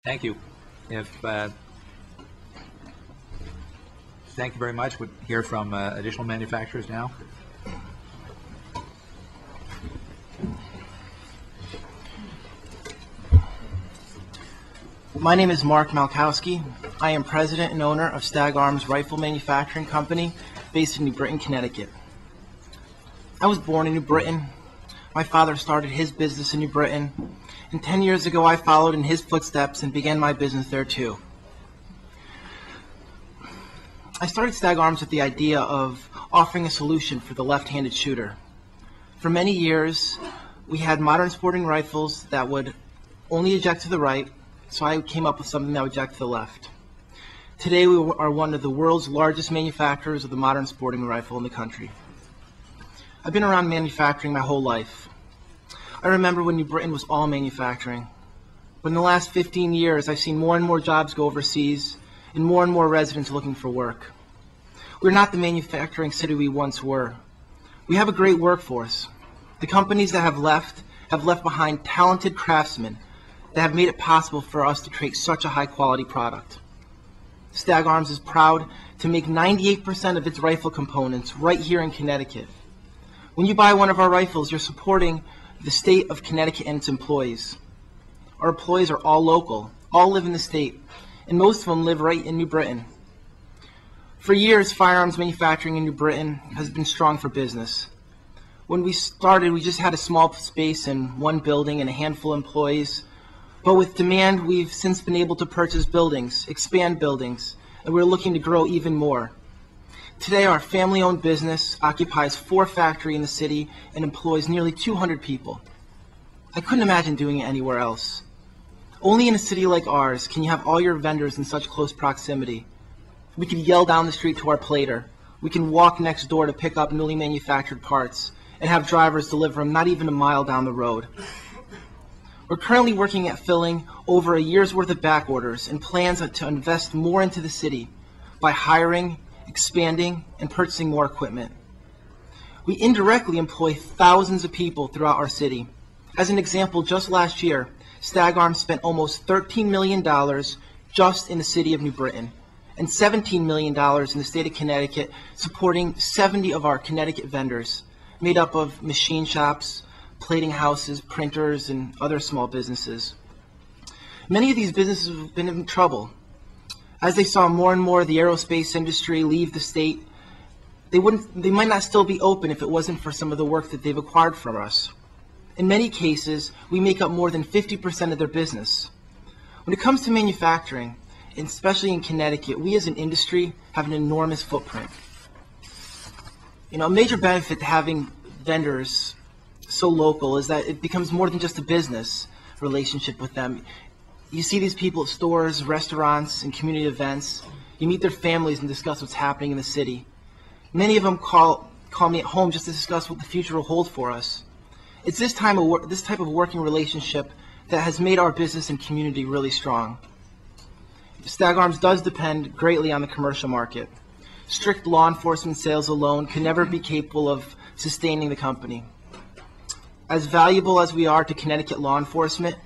Thank you. If Thank you very much. We'll hear from additional manufacturers now. My name is Mark Malkowski. I am president and owner of Stag Arms Rifle Manufacturing Company based in New Britain, Connecticut. I was born in New Britain. My father started his business in New Britain, and 10 years ago I followed in his footsteps and began my business there too. I started Stag Arms with the idea of offering a solution for the left-handed shooter. For many years, we had modern sporting rifles that would only eject to the right, so I came up with something that would eject to the left. Today we are one of the world's largest manufacturers of the modern sporting rifle in the country. I've been around manufacturing my whole life. I remember when New Britain was all manufacturing. But in the last 15 years, I've seen more and more jobs go overseas and more residents looking for work. We're not the manufacturing city we once were. We have a great workforce. The companies that have left behind talented craftsmen that have made it possible for us to create such a high-quality product. Stag Arms is proud to make 98% of its rifle components right here in Connecticut. When you buy one of our rifles, you're supporting the state of Connecticut and its employees. Our employees are all local, all live in the state, and most of them live right in New Britain. For years, firearms manufacturing in New Britain has been strong for business. When we started, we just had a small space in one building and a handful of employees. But with demand, we've since been able to purchase buildings, expand buildings, and we're looking to grow even more. Today, our family-owned business occupies 4 factories in the city and employs nearly 200 people. I couldn't imagine doing it anywhere else. Only in a city like ours can you have all your vendors in such close proximity. We can yell down the street to our plater. We can walk next door to pick up newly manufactured parts and have drivers deliver them not even a mile down the road. We're currently working at filling over a year's worth of back orders and plans to invest more into the city by hiring, expanding, and purchasing more equipment. We indirectly employ thousands of people throughout our city. As an example, just last year, Stag Arms spent almost $13 million just in the city of New Britain and $17 million in the state of Connecticut, supporting 70 of our Connecticut vendors, made up of machine shops, plating houses, printers, and other small businesses. Many of these businesses have been in trouble. As they saw more and more of the aerospace industry leave the state, they might not still be open if it wasn't for some of the work that they've acquired from us. In many cases, we make up more than 50% of their business. When it comes to manufacturing, and especially in Connecticut, we as an industry have an enormous footprint. A major benefit to having vendors so local is that it becomes more than just a business relationship with them. You see these people at stores, restaurants, and community events. You meet their families and discuss what's happening in the city. Many of them call me at home just to discuss what the future will hold for us. It's this type of working relationship that has made our business and community really strong. Stag Arms does depend greatly on the commercial market. Strict law enforcement sales alone can never be capable of sustaining the company. As valuable as we are to Connecticut law enforcement,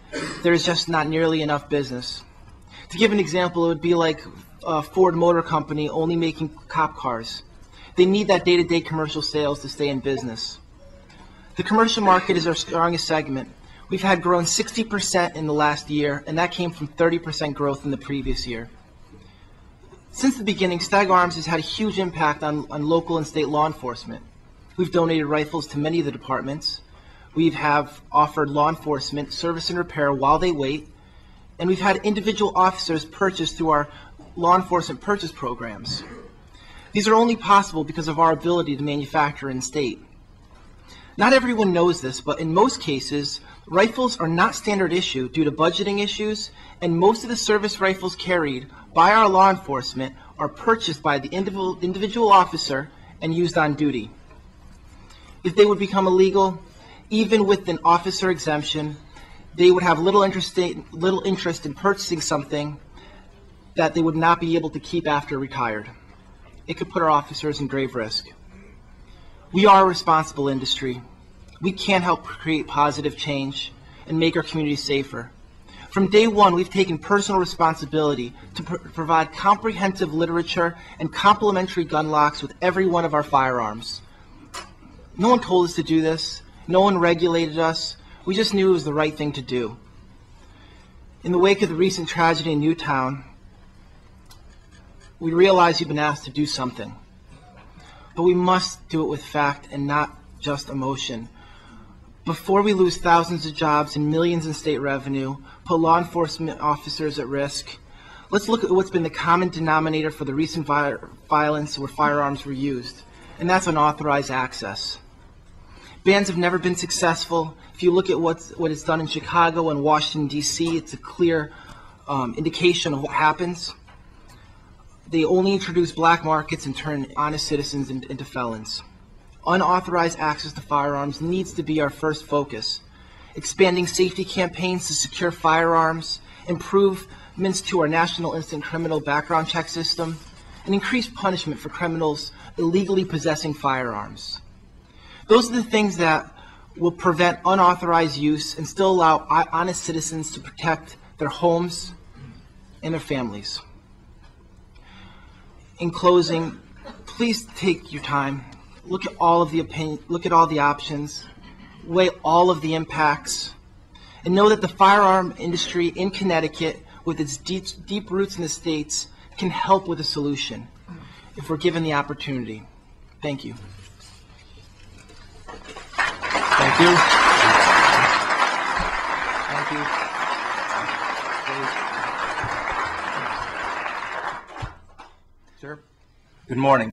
there is just not nearly enough business. To give an example, it would be like a Ford Motor Company only making cop cars. They need that day-to-day commercial sales to stay in business. The commercial market is our strongest segment. We've had grown 60% in the last year, and that came from 30% growth in the previous year. Since the beginning, Stag Arms has had a huge impact on local and state law enforcement. We've donated rifles to many of the departments. We have offered law enforcement service and repair while they wait, and we've had individual officers purchase through our law enforcement purchase programs. These are only possible because of our ability to manufacture in state. Not everyone knows this, but in most cases, rifles are not standard issue due to budgeting issues, and most of the service rifles carried by our law enforcement are purchased by the individual officer and used on duty. If they would become illegal, even with an officer exemption, they would have little interest in purchasing something that they would not be able to keep after retired. It could put our officers in grave risk. We are a responsible industry. We can help create positive change and make our community safer. From day one, we've taken personal responsibility to provide comprehensive literature and complementary gun locks with every one of our firearms. No one told us to do this. No one regulated us. We just knew it was the right thing to do. In the wake of the recent tragedy in Newtown, we realize you've been asked to do something. But we must do it with fact and not just emotion. Before we lose thousands of jobs and millions in state revenue, put law enforcement officers at risk, let's look at what's been the common denominator for the recent violence where firearms were used, and that's unauthorized access. Bans have never been successful. If you look at what is done in Chicago and Washington, D.C., it's a clear indication of what happens. They only introduce black markets and turn honest citizens into felons. Unauthorized access to firearms needs to be our first focus. Expanding safety campaigns to secure firearms, improvements to our national instant criminal background check system, and increased punishment for criminals illegally possessing firearms. Those are the things that will prevent unauthorized use and still allow honest citizens to protect their homes and their families. In closing, please take your time, look at all of the look at all the options, weigh all of the impacts, and know that the firearm industry in Connecticut, with its deep roots in the states, can help with a solution if we're given the opportunity. Thank you. Thank you. Thank you. Sir. Good morning.